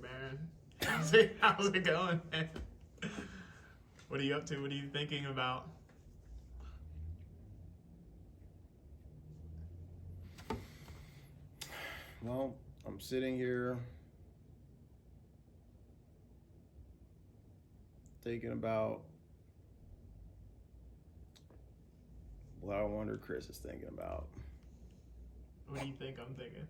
Baron. How's it going, man? What are you up to? What are you thinking about? Well, I'm sitting here thinking about what I wonder Chris is thinking about. What do you think I'm thinking?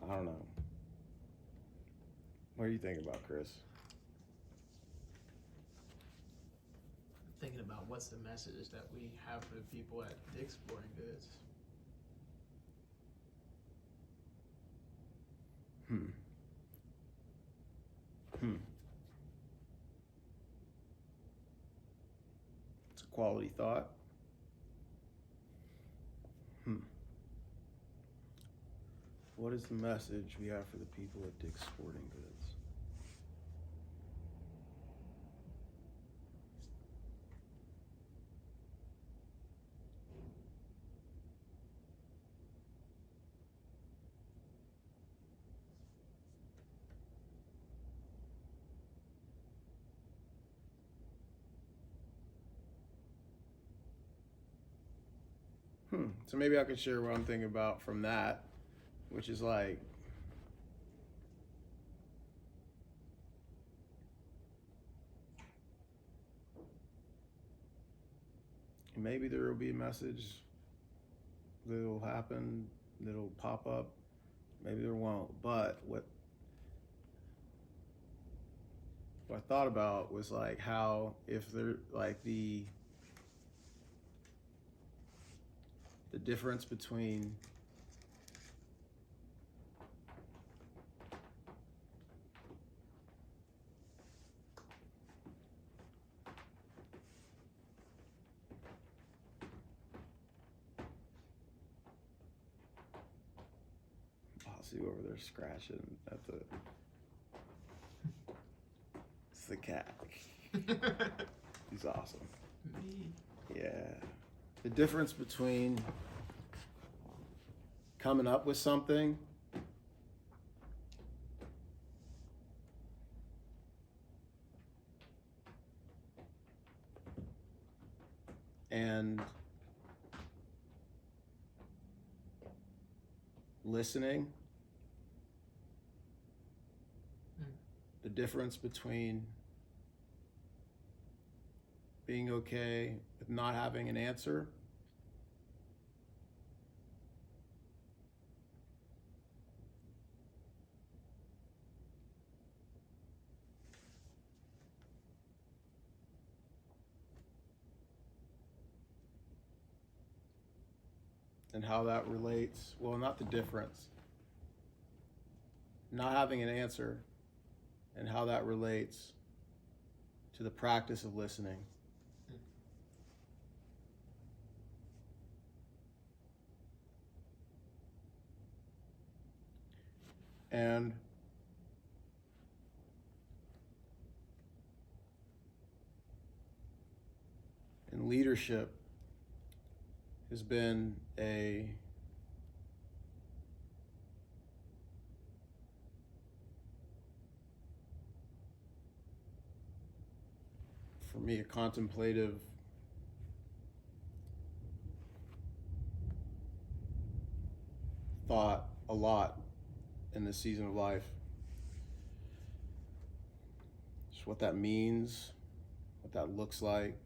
I don't know. What are you thinking about, Chris? Thinking about what's the message that we have for the people at Dick's Sporting Goods. It's a quality thought. What is the message we have for the people at Dick's Sporting Goods? So maybe I could share what I'm thinking about from that, which is like, maybe there will be a message that'll happen, that'll pop up. Maybe there won't. But what I thought about was like how if there like the difference between I'll see over there scratching at the it's the cat. He's awesome. Yeah. The difference between coming up with something and listening, the difference between being okay with not having an answer and how that relates, well, not the difference, not having an answer and how that relates to the practice of listening. And in leadership has been for me, a contemplative thought a lot in this season of life. Just what that means, what that looks like.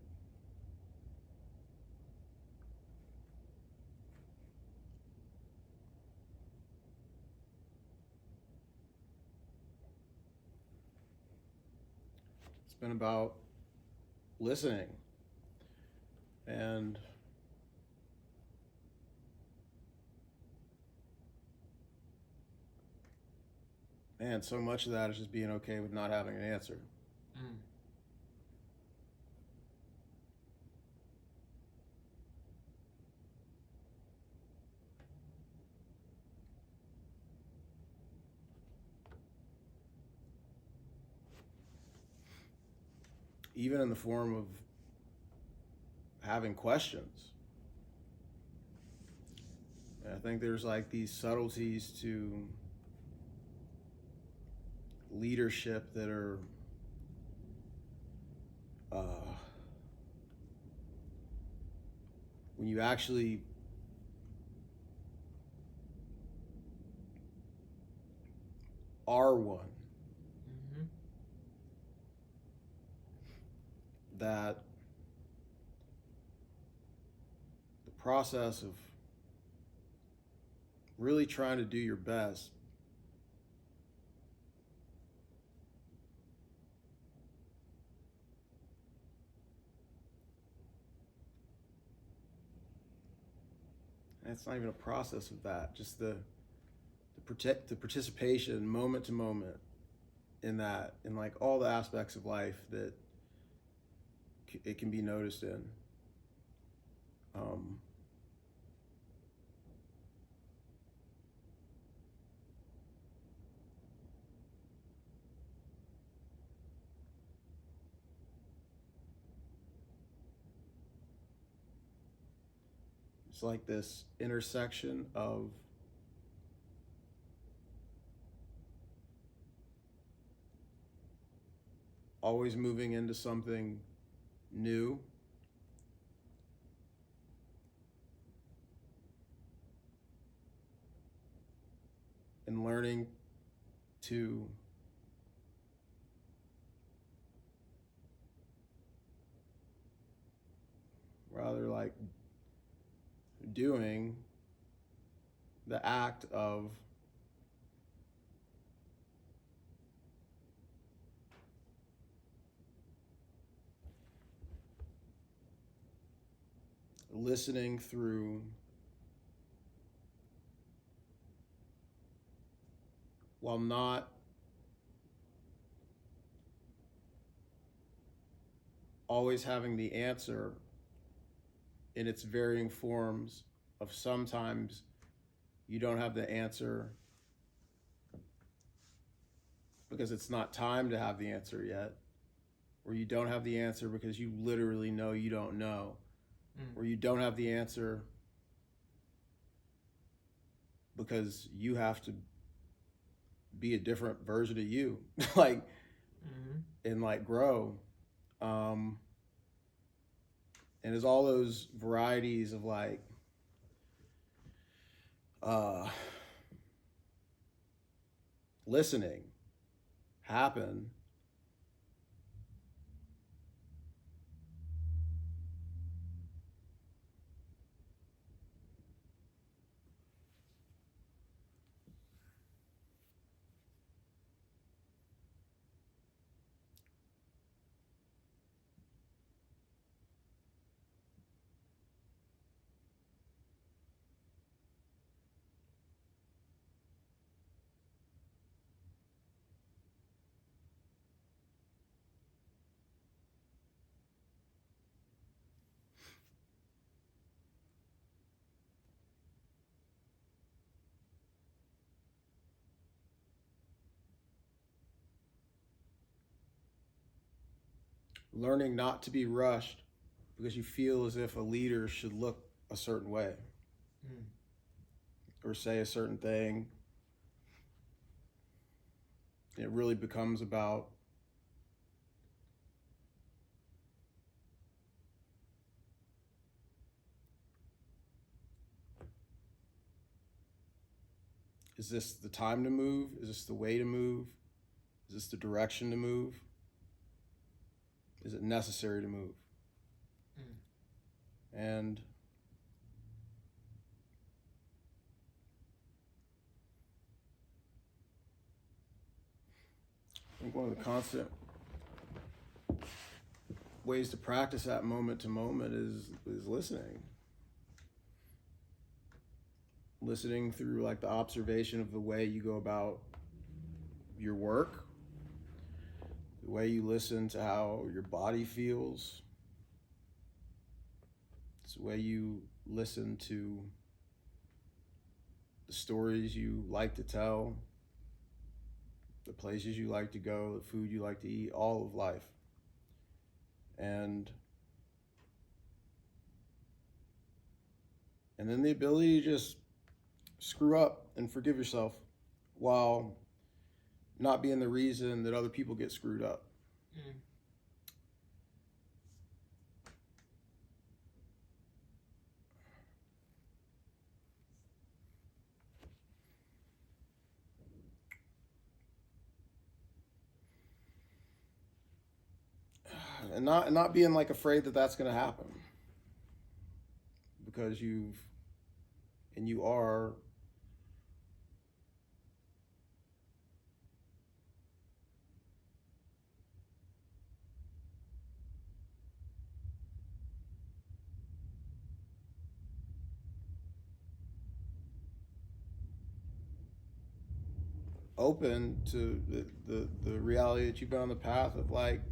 It's been about listening and man, so much of that is just being okay with not having an answer. Even in the form of having questions. And I think there's like these subtleties to leadership that are when you actually are one, that the process of really trying to do your best and it's not even a process of that, just the participation moment to moment in that, in like all the aspects of life that it can be noticed in. It's like this intersection of always moving into something new and learning to rather like doing the act of listening through while not always having the answer in its varying forms of sometimes you don't have the answer because it's not time to have the answer yet, or you don't have the answer because you literally know you don't know, or you don't have the answer because you have to be a different version of you, like, and like grow. And there's all those varieties of like, listening happen. Learning not to be rushed because you feel as if a leader should look a certain way or say a certain thing. It really becomes about is this the time to move? Is this the way to move? Is this the direction to move? Is it necessary to move? And I think one of the constant ways to practice that moment to moment is listening. Listening through like the observation of the way you go about your work, the way you listen to how your body feels. It's the way you listen to the stories you like to tell, the places you like to go, the food you like to eat, all of life. And then the ability to just screw up and forgive yourself while not being the reason that other people get screwed up. And not being like afraid that that's going to happen, because you are open to the reality that you've been on the path of like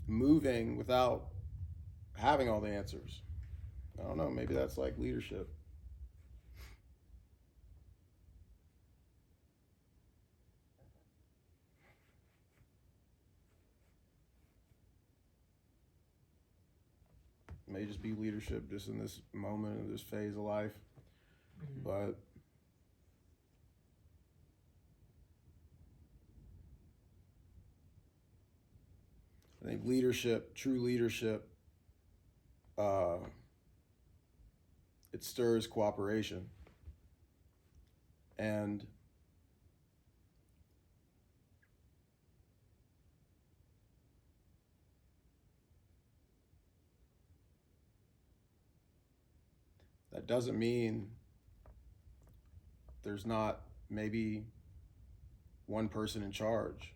moving without having all the answers. I don't know, maybe that's like leadership. It may just be leadership just in this moment, in this phase of life. But I think leadership, true leadership, it stirs cooperation. And that doesn't mean there's not maybe one person in charge.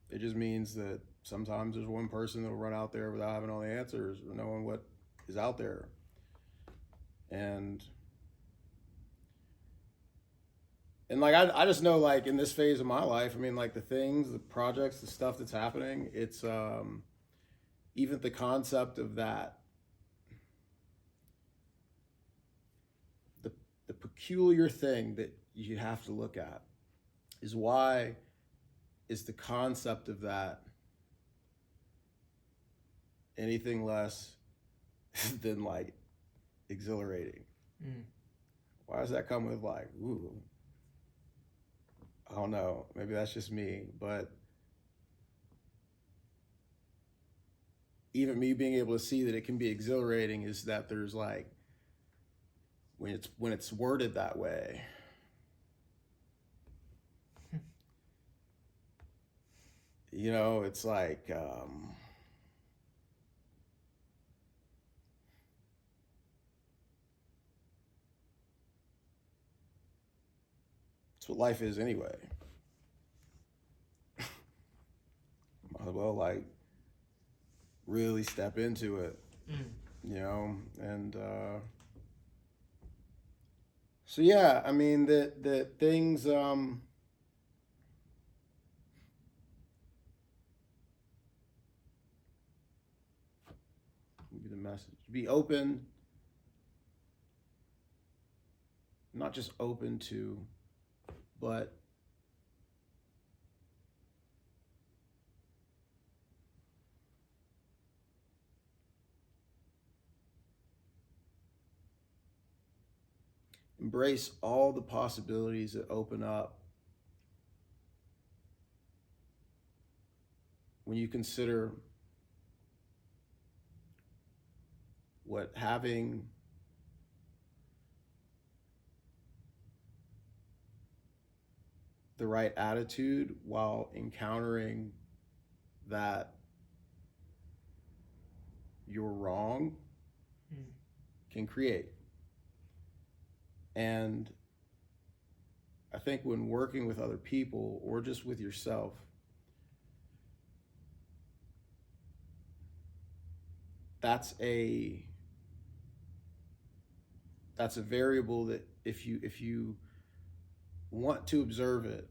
It just means that sometimes there's one person that will run out there without having all the answers or knowing what is out there. And like I just know, like in this phase of my life, I mean, like the things, the projects, the stuff that's happening, it's even the concept of that, the peculiar thing that you have to look at is why is the concept of that anything less than like exhilarating? Why does that come with like, ooh, I don't know, maybe that's just me, but even me being able to see that it can be exhilarating is that there's like, when it's worded that way, you know, it's like it's what life is anyway. Might as well like really step into it, you know. And so yeah, I mean the things maybe the message, be open, not just open to, but embrace all the possibilities that open up when you consider what having the right attitude while encountering that you're wrong can create. And I think when working with other people or just with yourself, that's a variable that if you want to observe it,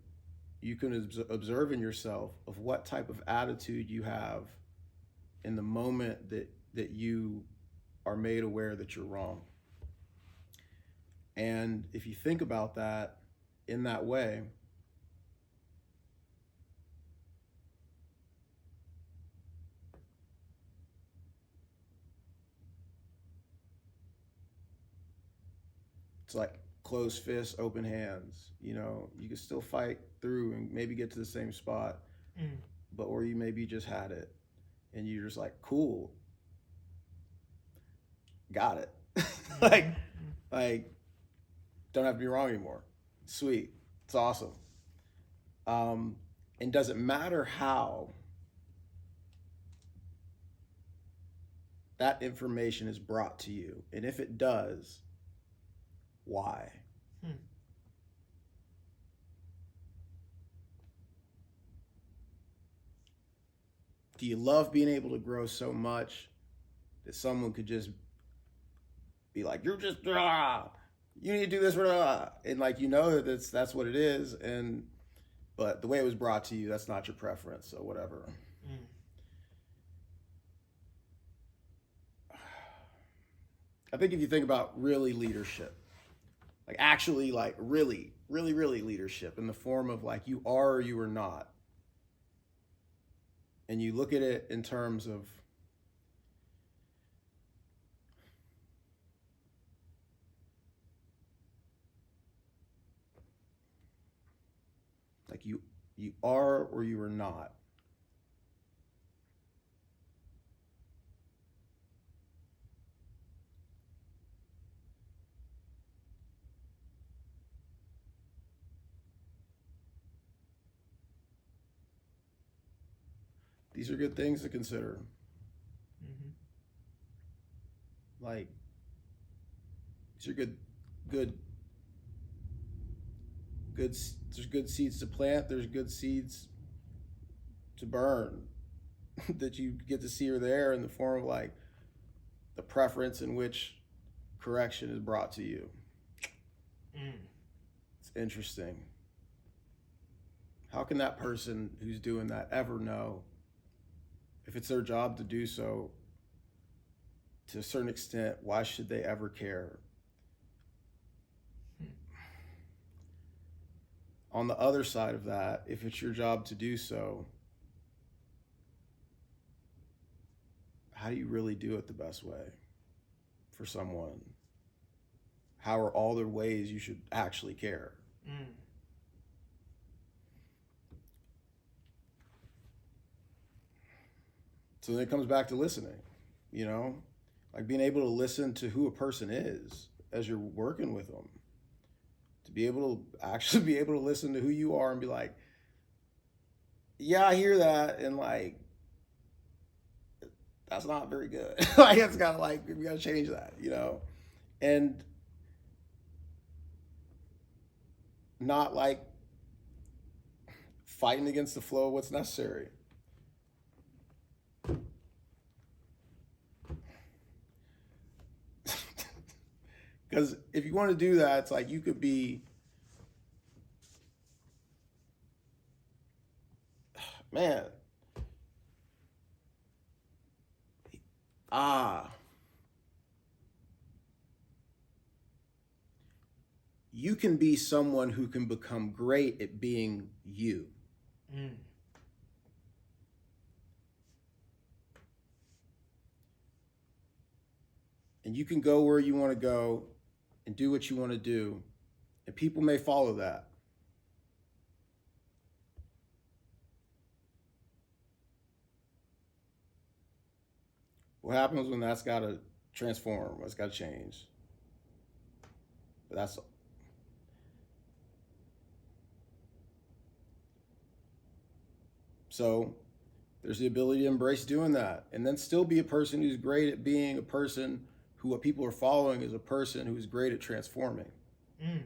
you can observe in yourself of what type of attitude you have in the moment that you are made aware that you're wrong. And if you think about that in that way, it's like closed fists, open hands. You know, you can still fight through and maybe get to the same spot, but where you maybe just had it and you're just like, cool, got it. like, don't have to be wrong anymore. Sweet. It's awesome. And doesn't matter how that information is brought to you. And if it does, why? Do you love being able to grow so much that someone could just be like, you're just, you need to do this, and like, you know, that's what it is. And, but the way it was brought to you, that's not your preference. So whatever. I think if you think about really leadership, like actually like really leadership in the form of like you are or you are not, and you look at it in terms of like you are or you are not. These are good things to consider. Like, these are good. There's good seeds to plant. There's good seeds to burn that you get to see are there in the form of like the preference in which correction is brought to you. It's interesting. How can that person who's doing that ever know if it's their job to do so? To a certain extent, why should they ever care? On the other side of that, if it's your job to do so, how do you really do it the best way for someone? How are all the ways you should actually care? So then it comes back to listening, you know, like being able to listen to who a person is as you're working with them, to be able to actually be able to listen to who you are and be like, yeah, I hear that. And like, that's not very good. Like, it's gotta like, we gotta change that, you know, and not like fighting against the flow of what's necessary. Because if you want to do that, it's like you could be, man, you can be someone who can become great at being you. And you can go where you want to go and do what you want to do, and people may follow that. What happens when that's got to transform? It's got to change. But that's so there's the ability to embrace doing that, and then still be a person who's great at being a person who what people are following is a person who's great at transforming. And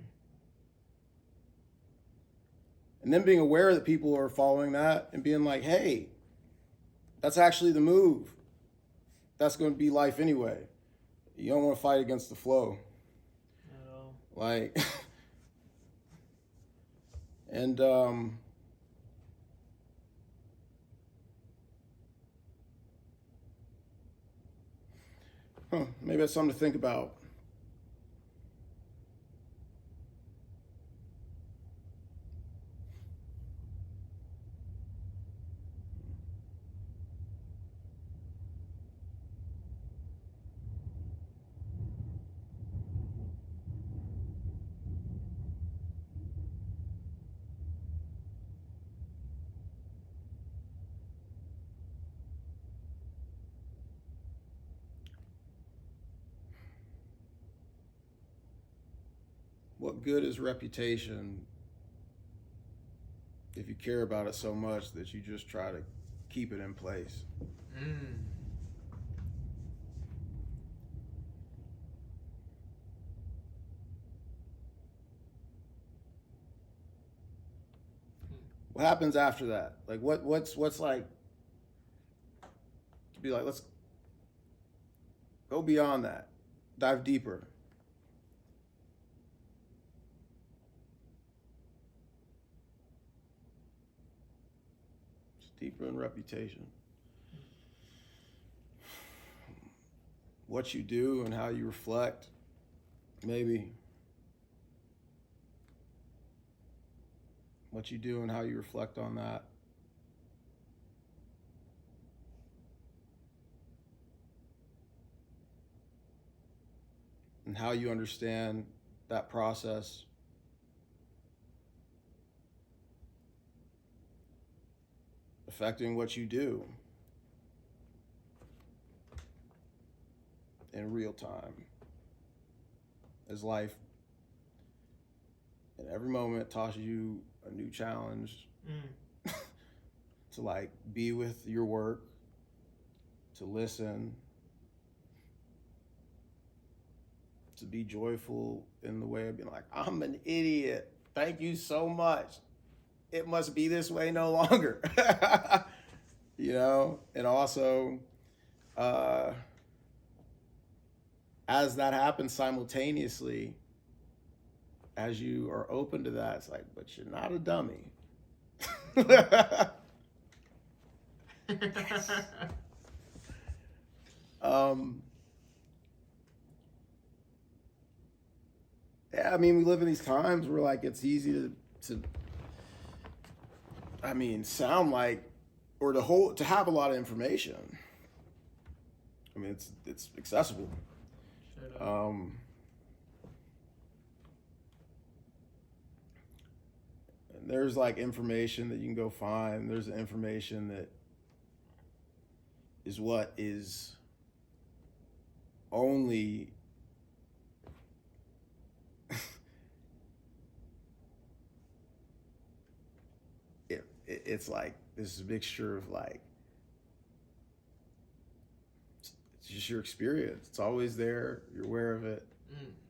then being aware that people are following that and being like, hey, that's actually the move. That's going to be life anyway. You don't want to fight against the flow. No. Like, and maybe that's something to think about. what good is reputation if you care about it so much that you just try to keep it in place? What happens after that? Like what's like to be like, let's go beyond that. Dive deeper. Just deeper in reputation. What you do and how you reflect, maybe. What you do and how you reflect on that. And how you understand that process affecting what you do in real time as life in every moment tosses you a new challenge to like be with your work, to listen, to be joyful in the way of being like, I'm an idiot. Thank you so much. It must be this way no longer. You know, and also as that happens simultaneously, as you are open to that, it's like, but you're not a dummy. Yeah, I mean, we live in these times where like it's easy to I mean, sound like, or to have a lot of information. I mean, it's accessible. And there's like information that you can go find. There's information that is what is only it's like this mixture of like it's just your experience. It's always there. You're aware of it.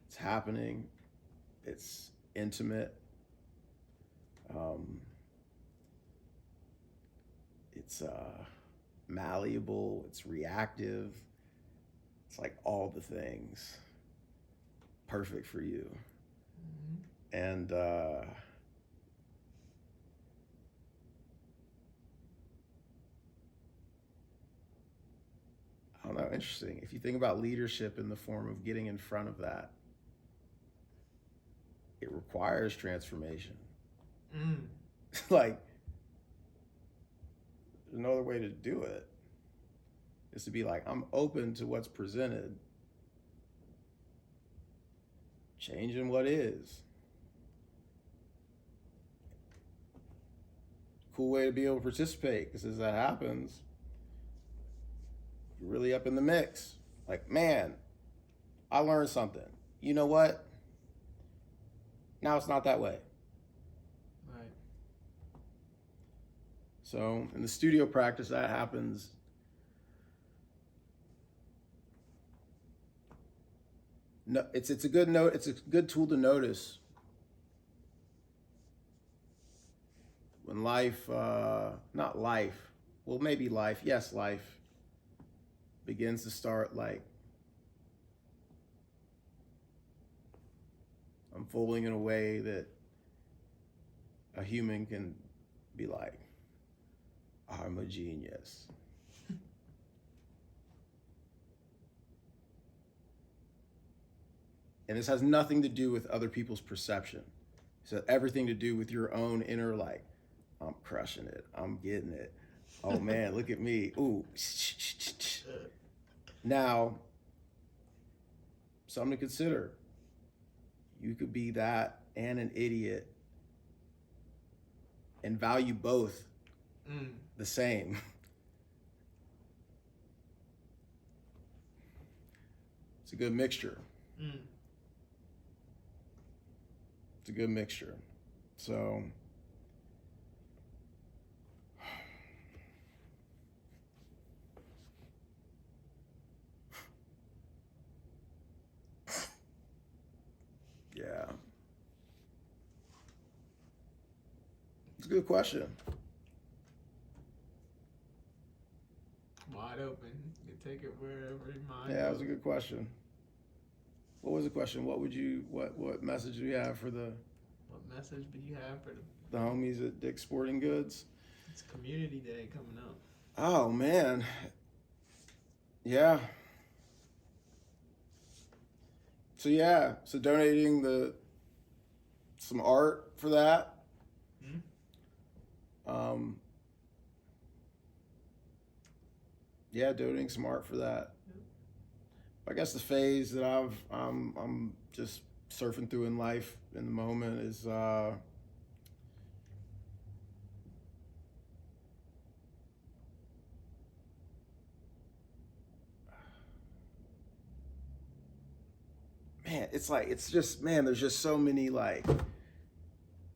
It's happening. It's intimate. It's malleable. It's reactive. It's like all the things perfect for you. And I don't know, interesting. If you think about leadership in the form of getting in front of that, it requires transformation. Like, there's no other way to do it. Is to be like, I'm open to what's presented, changing what is. Cool way to be able to participate, because as that happens, you're really up in the mix. Like, man, I learned something. You know what? Now it's not that way. Right. So in the studio practice, that happens. No, it's a good note. It's a good tool to notice when life, not life, well, maybe life, yes, life begins to start like unfolding in a way that a human can be like, I'm a genius. And this has nothing to do with other people's perception. It's everything to do with your own inner, like, I'm crushing it. I'm getting it. Oh man, look at me. Ooh. Now, something to consider. You could be that and an idiot and value both the same. It's a good mixture. It's a good mixture. So yeah. It's a good question. Wide open. You take it wherever your mind Yeah, it goes. was a good question. What was the question? What message do you have for the What message do you have for the homies at Dick's Sporting Goods? it's Community Day coming up? Oh man. Yeah. So donating some art for that. Yeah, donating some art for that. I guess the phase that I'm just surfing through in life in the moment is man, there's just so many like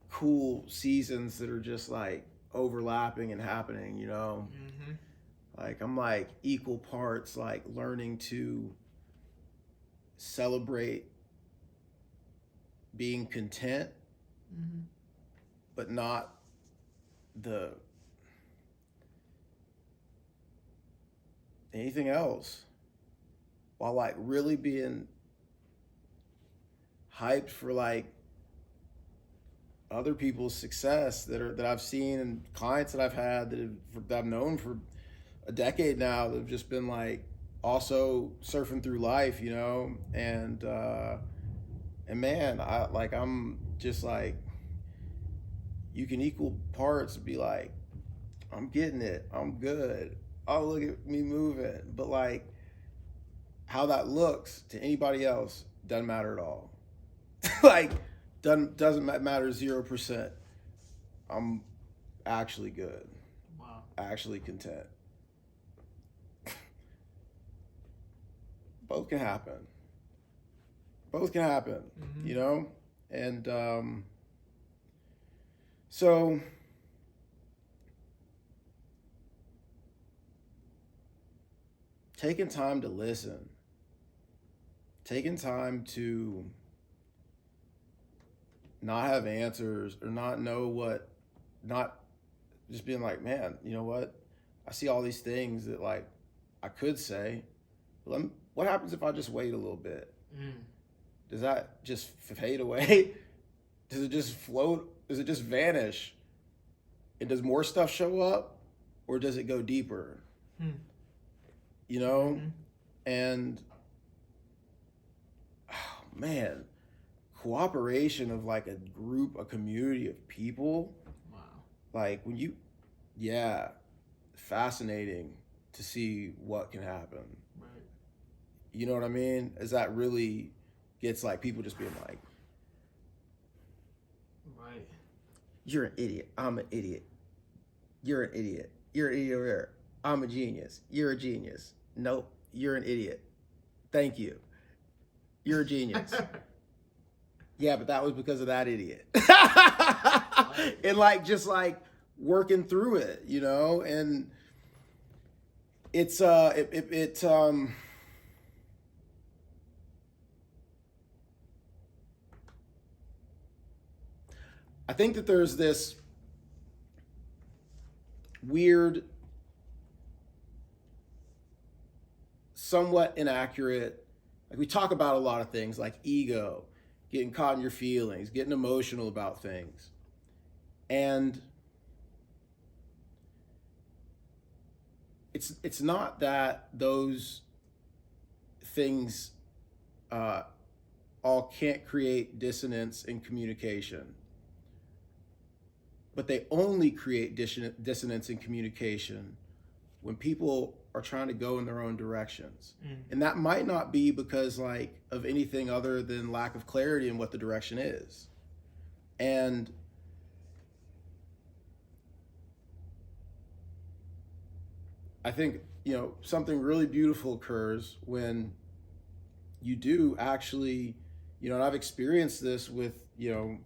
cool seasons that are just like overlapping and happening, you know. Mm-hmm. Like I'm like equal parts like learning to celebrate being content, but not anything else, while like really being hyped for like other people's success that I've seen, and clients that I've had that I've known for a decade now that have just been like also surfing through life, you know, and man, I'm just like, you can equal parts be like, I'm getting it, I'm good, oh look at me moving, but like how that looks to anybody else doesn't matter at all. Like doesn't matter 0%. I'm actually good. Wow. Actually content. Both can happen. You know? And so taking time to listen, taking time to not have answers or not know not just being like, man, you know what? I see all these things that like I could say. What happens if I just wait a little bit? Does that just fade away? Does it just float? Does it just vanish? And does more stuff show up? Or does it go deeper? You know? And, oh, man, cooperation of like a community of people. Wow. Like fascinating to see what can happen. Right. You know what I mean? As that really gets like people just being like, right, you're an idiot, I'm an idiot. You're an idiot. You're an idiot over there. I'm a genius. You're a genius. Nope, you're an idiot. Thank you. You're a genius. Yeah, but that was because of that idiot. And like just like working through it, you know, and it's I think that there's this weird, somewhat inaccurate, like we talk about a lot of things like ego, getting caught in your feelings, getting emotional about things. And it's not that those things all can't create dissonance in communication, but they only create dissonance in communication when people are trying to go in their own directions. And that might not be because like of anything other than lack of clarity in what the direction is. And I think, you know, something really beautiful occurs when you do actually, you know, and I've experienced this with, you know,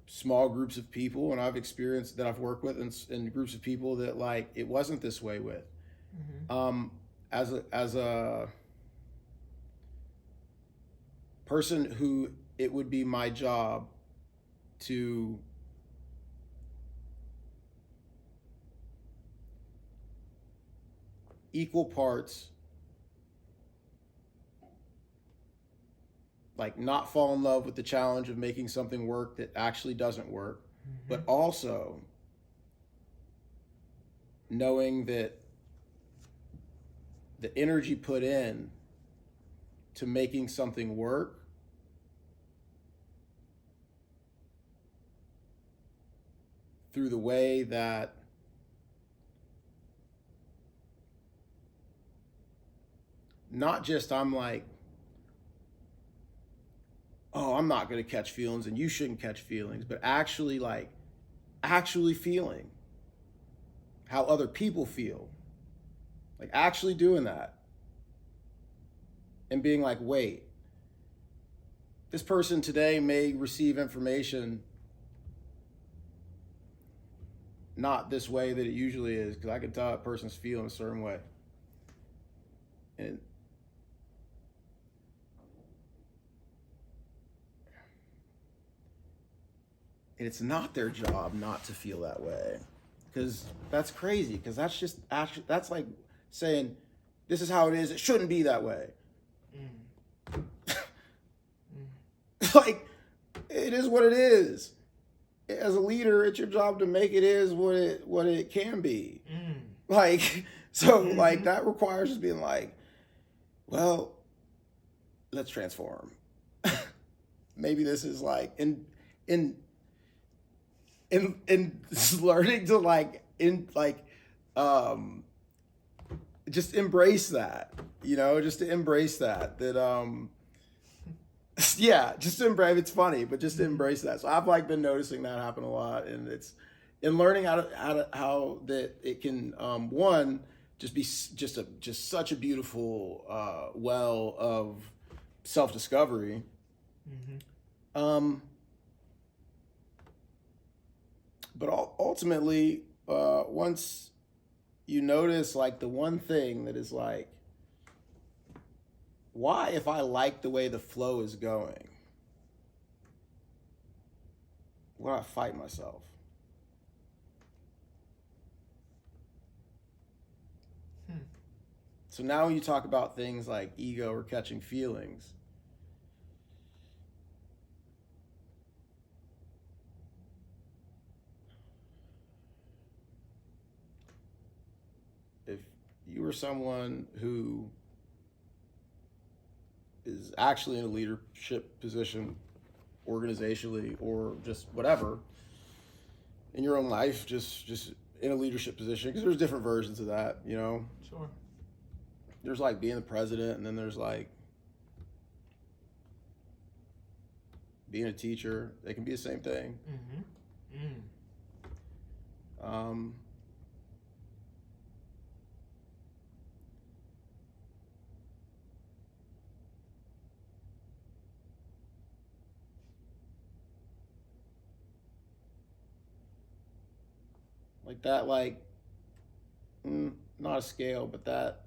small groups of people, and I've experienced that I've worked with in groups of people that like it wasn't this way with. As a person who it would be my job to equal parts like not fall in love with the challenge of making something work that actually doesn't work, but also knowing that the energy put in to making something work through the way that not just I'm like, oh, I'm not going to catch feelings and you shouldn't catch feelings, but actually like actually feeling how other people feel, like actually doing that and being like, wait, this person today may receive information not this way that it usually is, because I can tell a person's feeling a certain way. And it's not their job not to feel that way, because that's crazy, because that's just actually, that's like saying this is how it is, it shouldn't be that way. Like, it is what it is. As a leader, it's your job to make it is what it can be. Like, so like that requires just being like, well, let's transform. Maybe this is like in learning to just embrace that, just to embrace that yeah, just to embrace. It's funny, but just to embrace that. So I've like been noticing that happen a lot, and it's in learning how that it can one just be just such a beautiful well of self-discovery. But ultimately, once you notice like the one thing that is like, why, if I like the way the flow is going, would I fight myself? So now when you talk about things like ego or catching feelings, if you were someone who is actually in a leadership position organizationally or just whatever in your own life, just in a leadership position, because there's different versions of that, Sure. There's like being the president, and then there's like being a teacher. They can be the same thing. Like that, not a scale, but that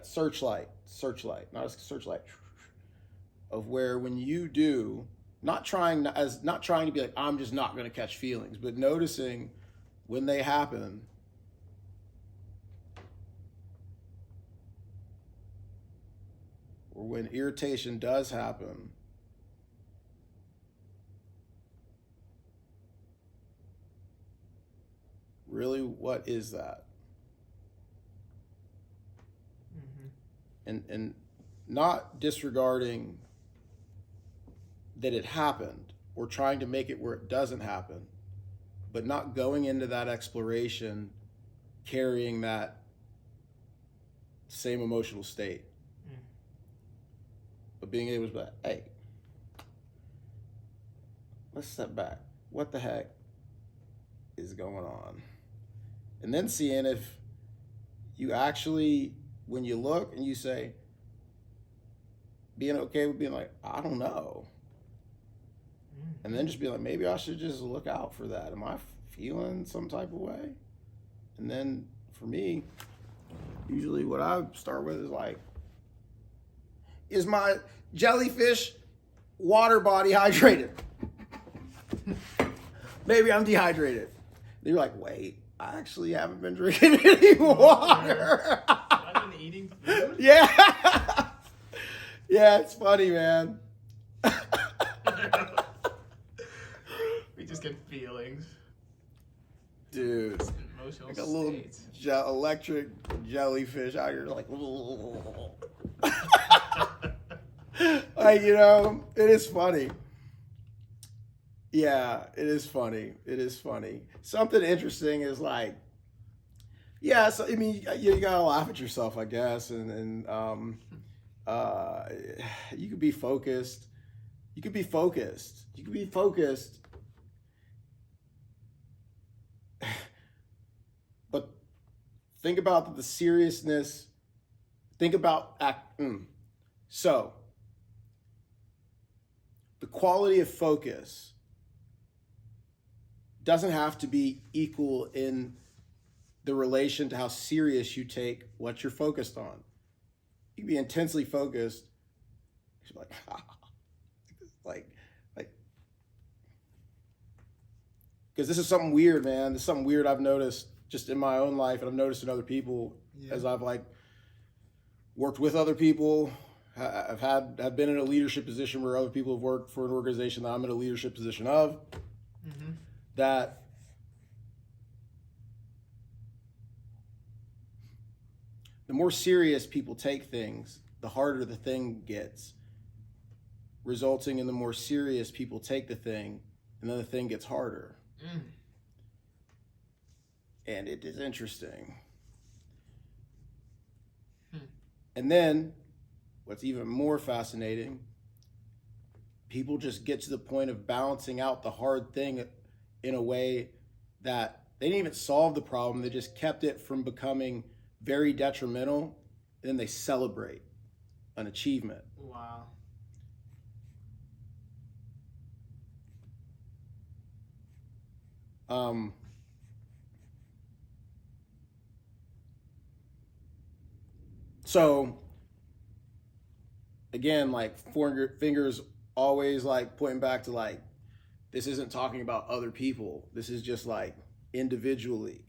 searchlight, not a searchlight, of where when you do, not trying to be like, I'm just not going to catch feelings, but noticing when they happen, or when irritation does happen, really, what is that? And not disregarding that it happened or trying to make it where it doesn't happen, but not going into that exploration carrying that same emotional state. But being able to be like, hey, let's step back. What the heck is going on? And then seeing if you actually, when you look and you say, being okay with being like, I don't know. And then just be like, maybe I should just look out for that. Am I feeling some type of way? And then for me, usually what I start with is like, is my jellyfish water body hydrated? Maybe I'm dehydrated. Then you're like, wait, I actually haven't been drinking any water. I've been eating food? Yeah. Yeah, it's funny, man. We just get feelings. Dude. Just emotional Like a little states. electric jellyfish out here, like, like, you know, it is funny. Yeah, it is funny. It is funny. Something interesting is like, yeah. So I mean, you gotta laugh at yourself, I guess, and you could be focused. You could be focused. You could be focused. But think about the seriousness. Think about So the quality of focus doesn't have to be equal in the relation to how serious you take what you're focused on. You can be intensely focused. You're like, because this is something weird, man. This is something weird I've noticed just in my own life, and I've noticed in other people as I've like worked with other people. I've been in a leadership position where other people have worked for an organization that I'm in a leadership position of. Mm-hmm. That the more serious people take things, the harder the thing gets, resulting in the more serious people take the thing, and then the thing gets harder. And it is interesting. And then, what's even more fascinating, people just get to the point of balancing out the hard thing in a way that they didn't even solve the problem. They just kept it from becoming very detrimental. And then they celebrate an achievement. Wow. So again, like fingers always like pointing back to like, this isn't talking about other people. This is just like individually.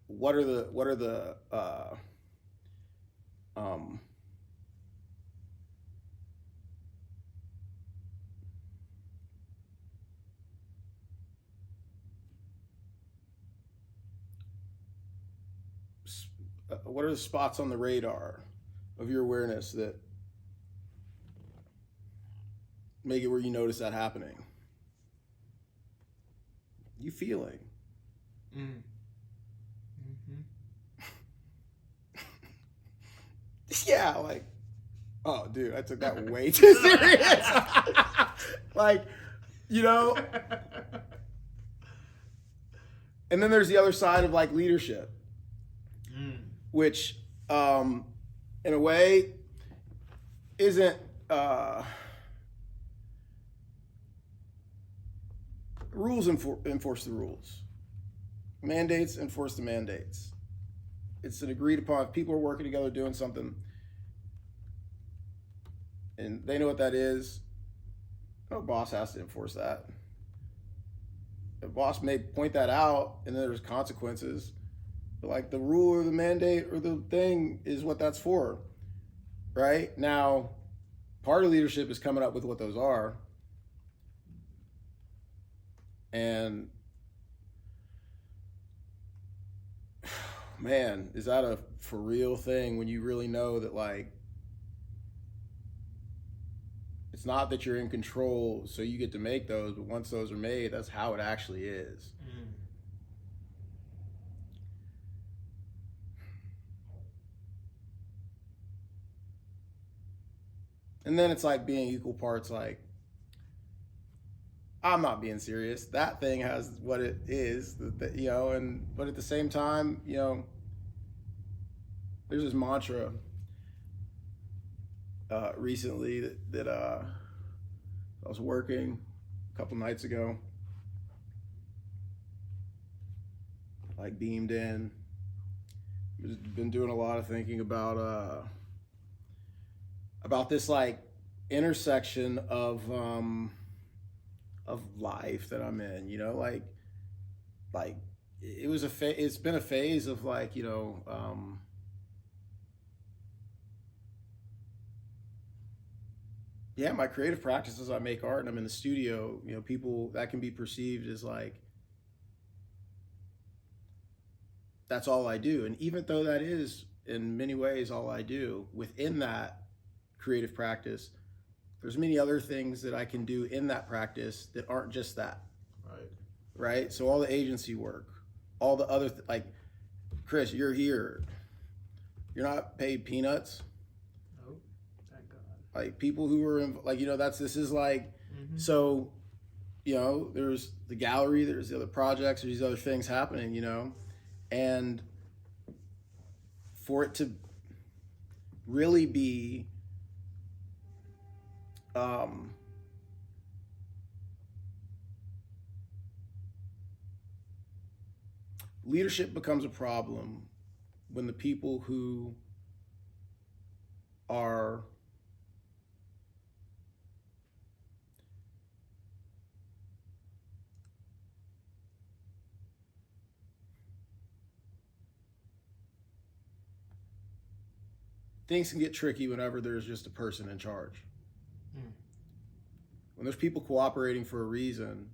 What are the what are the spots on the radar of your awareness that make it where you notice that happening? You feeling? Yeah, like, oh, dude, I took that way too serious. Like, you know. And then there's the other side of like leadership, which, in a way, isn't rules enforce the rules. Mandates enforce the mandates. It's an agreed upon. If people are working together doing something, and they know what that is, no boss has to enforce that. The boss may point that out, and then there's consequences. But like the rule or the mandate or the thing is what that's for, right? Now, part of leadership is coming up with what those are. And man, is that a for real thing when you really know that like, it's not that you're in control so you get to make those, but once those are made, that's how it actually is. And then it's like being equal parts like, I'm not being serious. That thing has what it is, you know, but at the same time, you know, there's this mantra recently that I was working a couple nights ago, like beamed in. Been doing a lot of thinking about this like intersection of life that I'm in. You know, like it was it's been a phase of like, you know, yeah, my creative practices, I make art and I'm in the studio, you know, people that can be perceived as like, that's all I do. And even though that is in many ways all I do, within that creative practice, there's many other things that I can do in that practice that aren't just that. Right. Right? So all the agency work, all the other, like, Chris, you're here. You're not paid peanuts. Oh, thank God. Like people who are in, like, you know, this is like, so, you know, there's the gallery, there's the other projects, there's these other things happening, you know, and for it to really be, leadership becomes a problem when the people who are things can get tricky whenever there's just a person in charge. When there's people cooperating for a reason,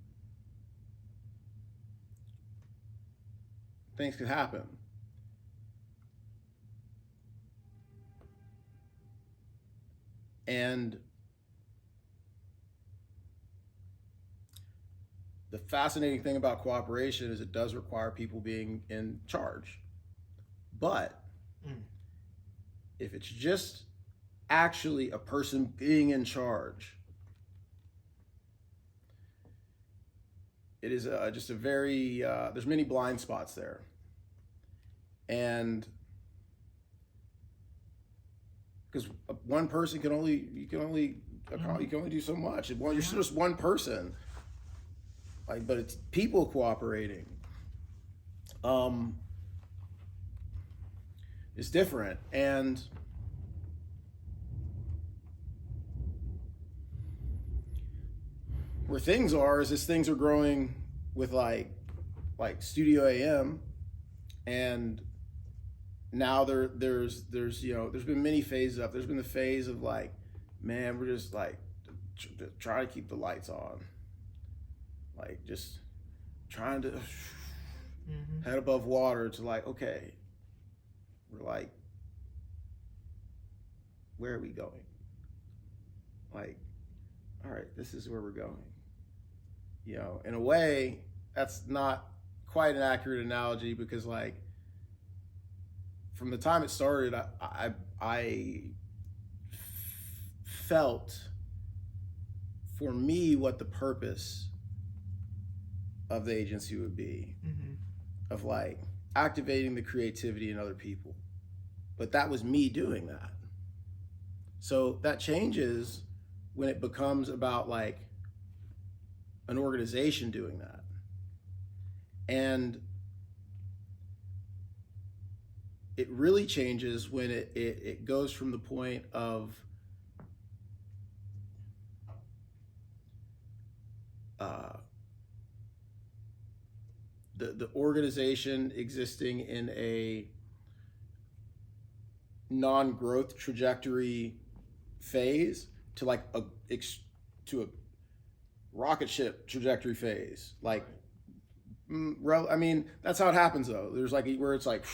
things can happen. And the fascinating thing about cooperation is it does require people being in charge. But if it's just actually a person being in charge, it is just a very, there's many blind spots there. And because one person you can only do so much. Well, you're just one person. Like, but it's people cooperating. It's different. And where things are is things are growing with like Studio AM, and now there's you know, there's been many phases up. There's been the phase of like, man, we're just like trying to keep the lights on, like just trying to head above water, to like, okay, we're like, where are we going? Like, all right, this is where we're going. You know, in a way, that's not quite an accurate analogy, because like from the time it started, I felt for me what the purpose of the agency would be, of like activating the creativity in other people. But that was me doing that. So that changes when it becomes about like an organization doing that. And it really changes when it goes from the point of the organization existing in a non-growth trajectory phase to like a rocket ship trajectory phase. Like, I mean, that's how it happens though. There's like where it's like,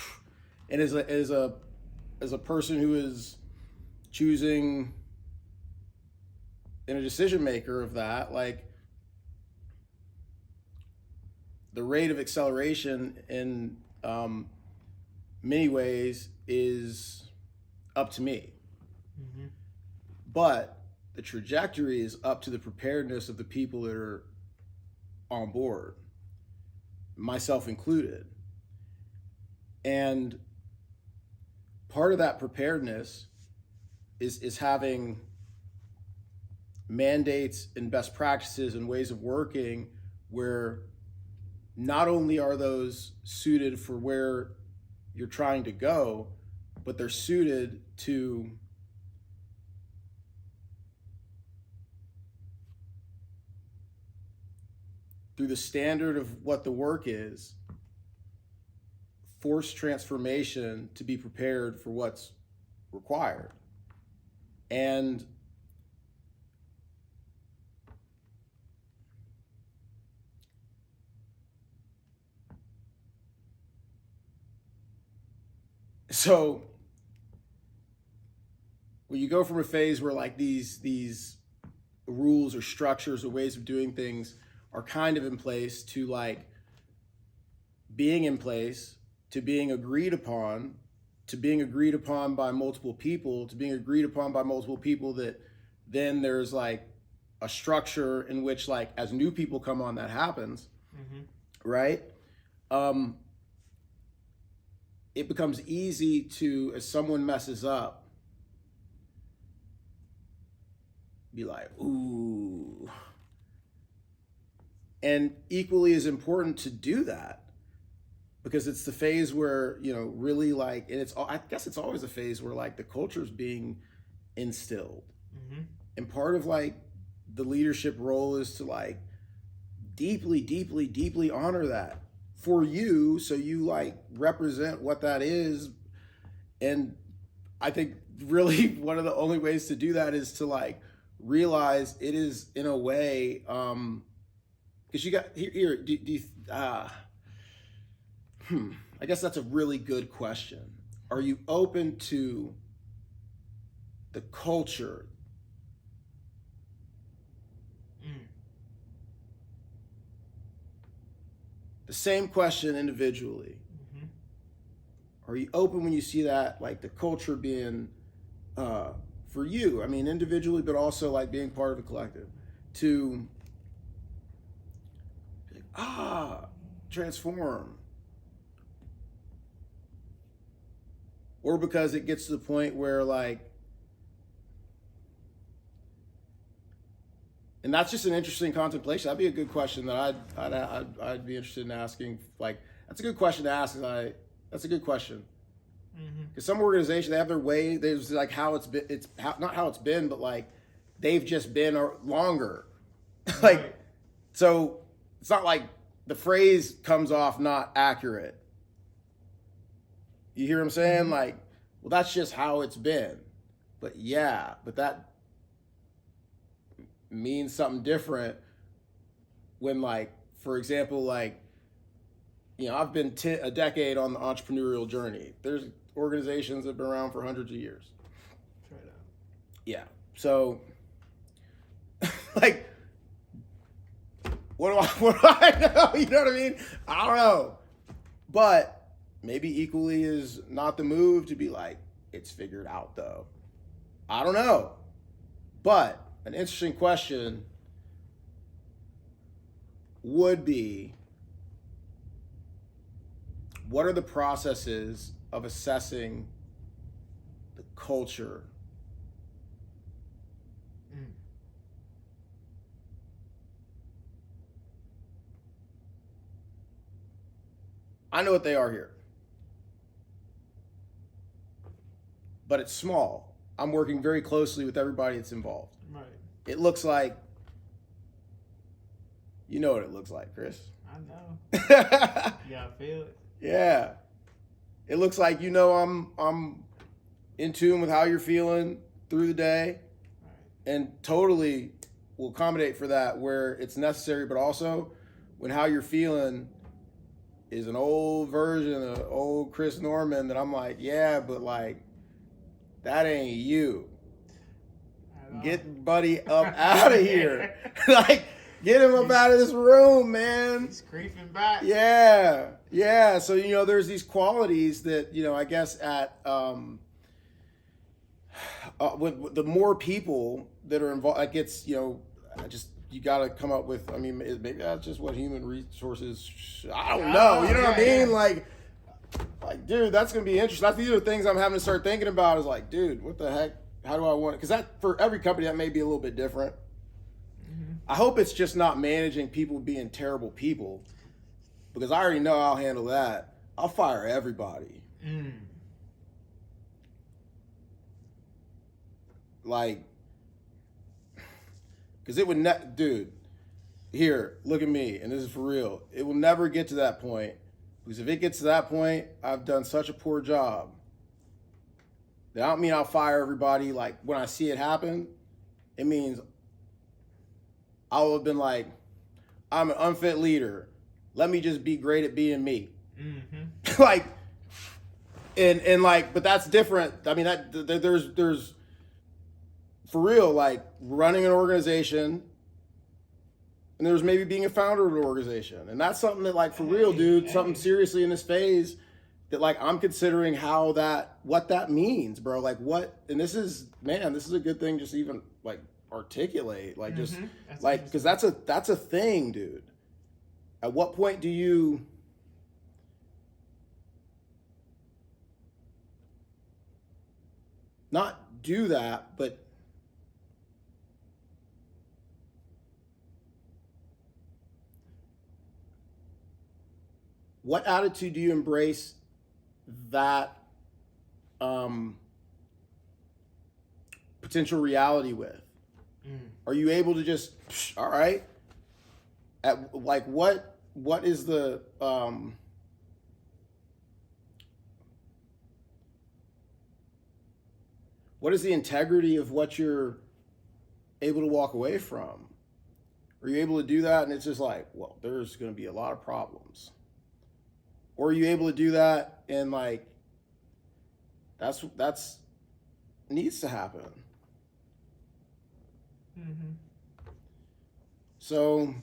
and as a person who is choosing and a decision maker of that, like the rate of acceleration in many ways is up to me. But the trajectory is up to the preparedness of the people that are on board, myself included. And part of that preparedness is having mandates and best practices and ways of working where not only are those suited for where you're trying to go, but they're suited to through the standard of what the work is, force transformation to be prepared for what's required. And so when you go from a phase where like these rules or structures or ways of doing things are kind of in place to like being in place to being agreed upon to being agreed upon by multiple people to being agreed upon by multiple people, that then there's like a structure in which like as new people come on that happens, right? It becomes easy to, as someone messes up, be like, ooh. And equally as important to do that, because it's the phase where, you know, really like, and I guess it's always a phase where like the culture's being instilled. And part of like the leadership role is to like deeply, deeply, deeply honor that for you, so you like represent what that is. And I think really one of the only ways to do that is to like realize it is in a way, because you got here do you, I guess that's a really good question. Are you open to the culture? The same question individually. Are you open when you see that, like the culture being, for you, I mean, individually, but also like being part of a collective, to transform? Or because it gets to the point where like, and that's just an interesting contemplation. That'd be a good question that I'd be interested in asking. Like, that's a good question to ask. That's a good question. Because some organizations, they have their way. There's like how it's been. It's not how it's been, but like they've just been longer. Like, right. So it's not like the phrase comes off not accurate. You hear what I'm saying? Like, well, that's just how it's been. But yeah, but that means something different when, like, for example, like, you know, I've been a decade on the entrepreneurial journey. There's organizations that have been around for hundreds of years. Try it out. Yeah. So, like, what do I know? You know what I mean? I don't know. But maybe equally is not the move to be like, it's figured out though. I don't know. But an interesting question would be, what are the processes of assessing the culture? I know what they are here. But it's small. I'm working very closely with everybody that's involved. Right. It looks like, you know what it looks like, Chris. I know. You gotta feel it. Yeah. It looks like, you know, I'm in tune with how you're feeling through the day, right, and totally will accommodate for that where it's necessary, but also when how you're feeling is an old version of old Chris Norman that I'm like, yeah, but like, that ain't you. Get buddy up out of here. Like, get him up out of this room, man. He's creeping back. Yeah. Yeah. So, you know, there's these qualities that, you know, I guess at, with the more people that are involved, it gets, you know, you got to come up with, I mean, maybe that's just what human resources, I don't know. You know what I mean? Yeah. Like, dude, that's going to be interesting. These are the things I'm having to start thinking about is like, dude, what the heck? How do I want it? Because that, for every company, that may be a little bit different. I hope it's just not managing people being terrible people, because I already know I'll handle that. I'll fire everybody. Like, because it would dude, here, look at me, and this is for real. It will never get to that point, because if it gets to that point, I've done such a poor job. That don't mean I'll fire everybody. Like, when I see it happen, it means I will have been like, I'm an unfit leader. Let me just be great at being me. Like, and like, but that's different. I mean, there's for real, like running an organization, and there's maybe being a founder of an organization, and that's something that, like, for real, dude, something seriously in this phase that, like, I'm considering what that means, bro. Like, what, and this is a good thing, just even like articulate, like, just like, because that's a thing, dude. At what point do you not do that, but what attitude do you embrace that potential reality with? Are you able to just, all right, at like what is the what is the integrity of what you're able to walk away from? Are you able to do that and it's just like, well, there's going to be a lot of problems? Or are you able to do that and, like, that's needs to happen? So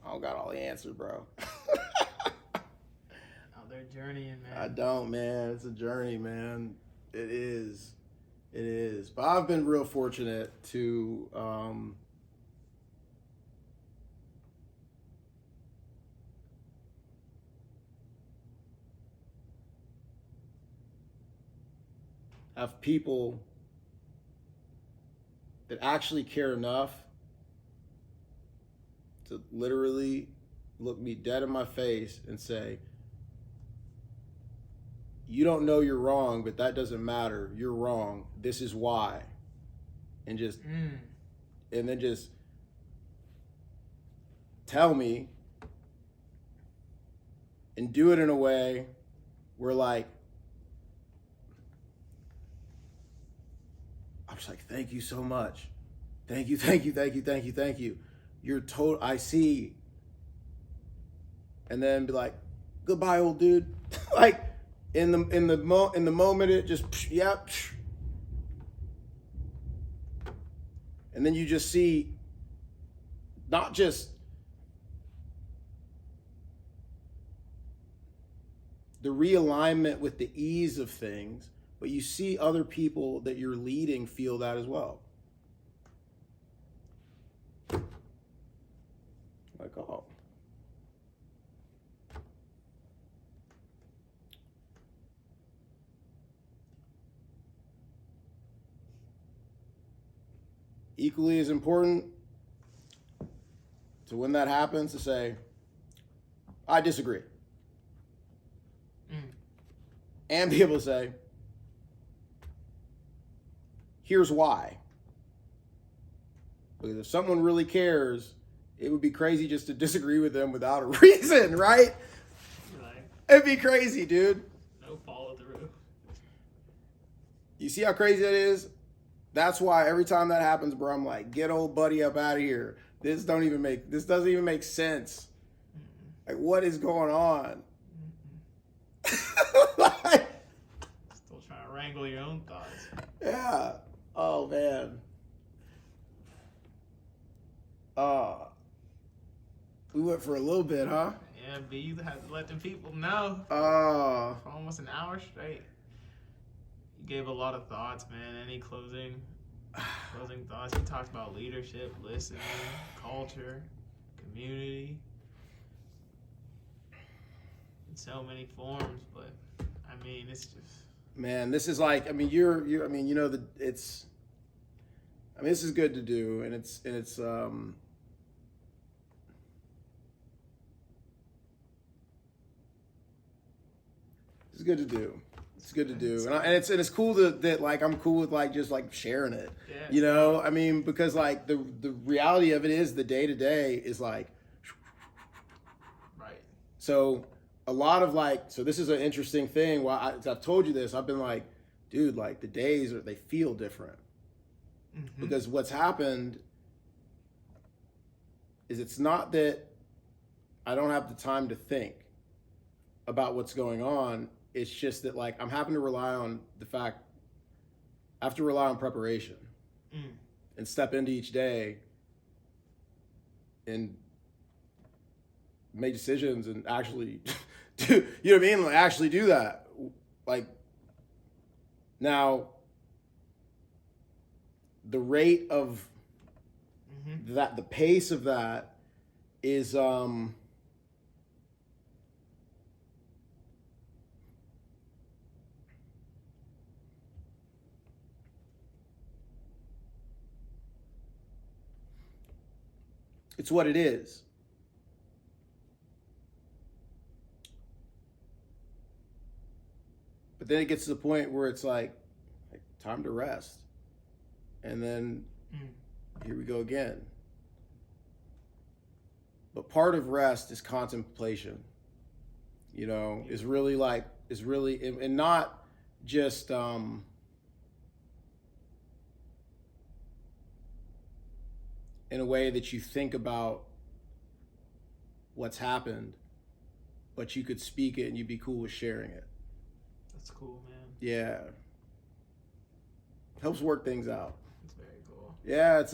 I don't got all the answers, bro. They're journeying, man. I don't, man. It's a journey, man. It is. It is. But I've been real fortunate to have people that actually care enough to literally look me dead in my face and say, you don't know you're wrong, but that doesn't matter. You're wrong. This is why. And just, and then just tell me and do it in a way where, like, I'm just like, thank you so much. Thank you, thank you, thank you, thank you, thank you. You're total, I see. And then be like, goodbye, old dude. Like, in the moment, it just, yep. And then you just see not just the realignment with the ease of things, but you see other people that you're leading feel that as well. Like, oh. Equally as important to when that happens to say, I disagree. And be able to say, here's why. Because if someone really cares, it would be crazy just to disagree with them without a reason, right? It'd be crazy, dude. No follow through. You see how crazy that is? That's why every time that happens, bro, I'm like, get old buddy up out of here. This doesn't even make sense. Like, what is going on? Like, still trying to wrangle your own thoughts. Yeah. Oh, man. We went for a little bit, huh? Yeah, B, you had to let the people know. For almost an hour straight. You gave a lot of thoughts, man. Any closing thoughts? You talked about leadership, listening, culture, community. in so many forms, but I mean, it's just Man, this is like, I mean, you're I mean, you know, it's, I mean, this is good to do, and it's it's good to do. It's good to do, and it's cool that like I'm cool with like just like sharing it. yeah, You know, I mean, because like the reality of it is the day to day is like, right. so a lot of like, so this is an interesting thing. Well, I've told you this. I've been like, dude, like the days they feel different because what's happened is it's not that I don't have the time to think about what's going on. It's just that like I'm having to rely on the fact I have to rely on preparation and step into each day and make decisions and actually do, you know what I mean? Like actually do that. Like now the rate of that, the pace of that is it's what it is. But then it gets to the point where it's like time to rest. And then here we go again. But part of rest is contemplation. You know, is really like, is really, and not just in a way that you think about what's happened, but you could speak it and you'd be cool with sharing it. That's cool, man. Yeah. Helps work things out. It's very cool. Yeah, it's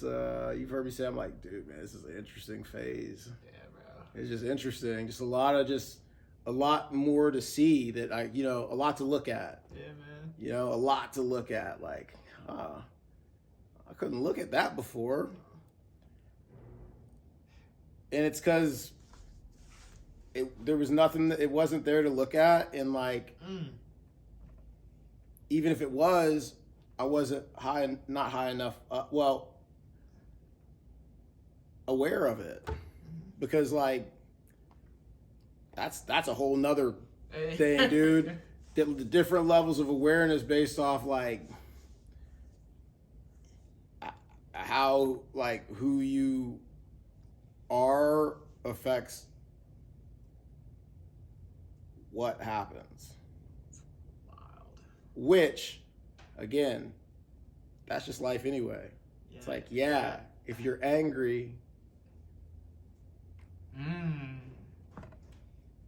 a, you've heard me say, I'm like, dude, man, this is an interesting phase. Yeah, bro. It's just interesting. Just a lot more to see that a lot to look at. Yeah, man. You know, a lot to look at. Like, I couldn't look at that before. And it's because there was nothing, it wasn't there to look at. And like, even if it was, I wasn't not high enough, aware of it. Because like, that's a whole nother thing, dude. The different levels of awareness based off like how like who you are affects what happens. Wild. Which, again, that's just life anyway. Yeah. It's like, if you're angry,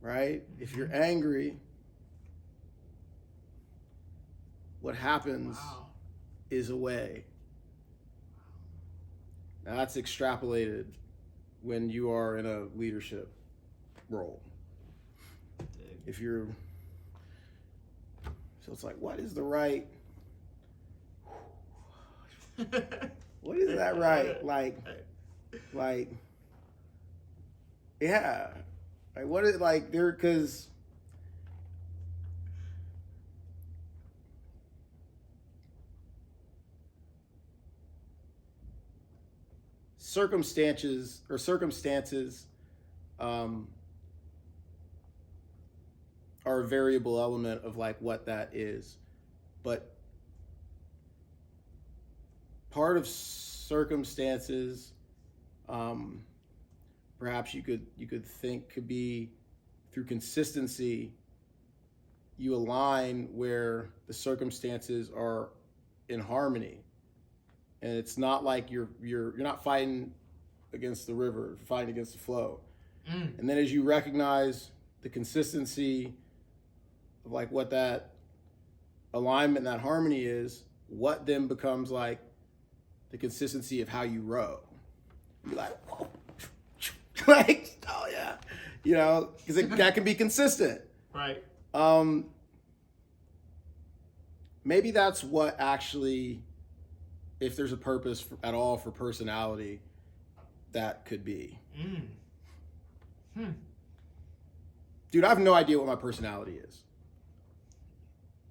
right? If you're angry, what happens is away. Now that's extrapolated when you are in a leadership role. If you're, so it's like, what is the right, what is that right? Like, yeah. Like, what is, like, there, because circumstances are a variable element of like what that is, but part of circumstances perhaps you could think could be through consistency. You align where the circumstances are in harmony, and it's not like you're not fighting against the river, you're fighting against the flow. And then as you recognize the consistency of like what that alignment and that harmony is, what then becomes like the consistency of how you row. You're like, whoa. Like, oh yeah, you know, because that can be consistent, right? Maybe that's what actually, if there's a purpose at all for personality, that could be. Dude, I have no idea what my personality is.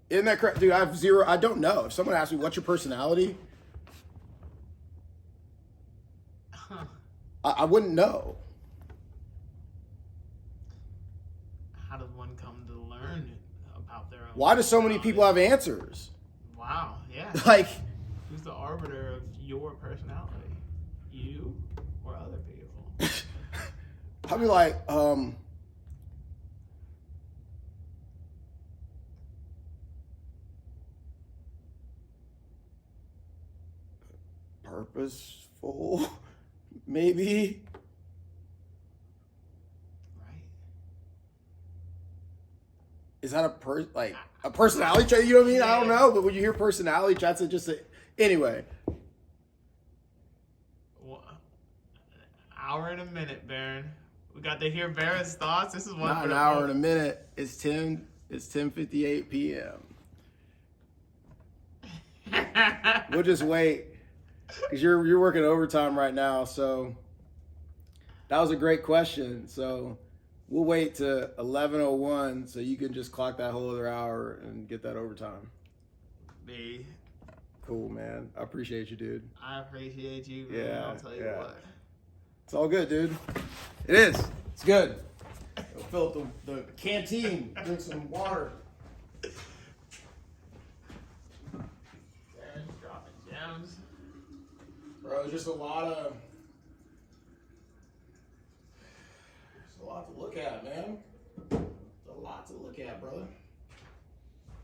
Isn't that correct? Dude, I don't know. If someone asks me, what's your personality? Huh. I wouldn't know. How does one come to learn about their own? Why do so many people have answers? Wow, yeah. Like, who's the arbiter of your personality? You or other people? I'd be like, purposeful, maybe. Right. Is that a personality trait? You know what I mean? I don't Yeah. know, but when you hear personality traits, it just anyway. Well, hour and a minute, Baron. We got to hear Baron's thoughts. This is one. Not for an the hour book. and a minute. It's 10:58 p.m. We'll just wait because you're working overtime right now. So that was a great question. So we'll wait to 11:01 so you can just clock that whole other hour and get that overtime. Me. Cool, man. I appreciate you, dude. I appreciate you, man. Yeah, I'll tell you yeah. what. It's all good, dude. It is. It's good. Go fill up the canteen. Drink some water. Baron's dropping gems. Bro, there's just a lot to look at, man. There's a lot to look at, brother.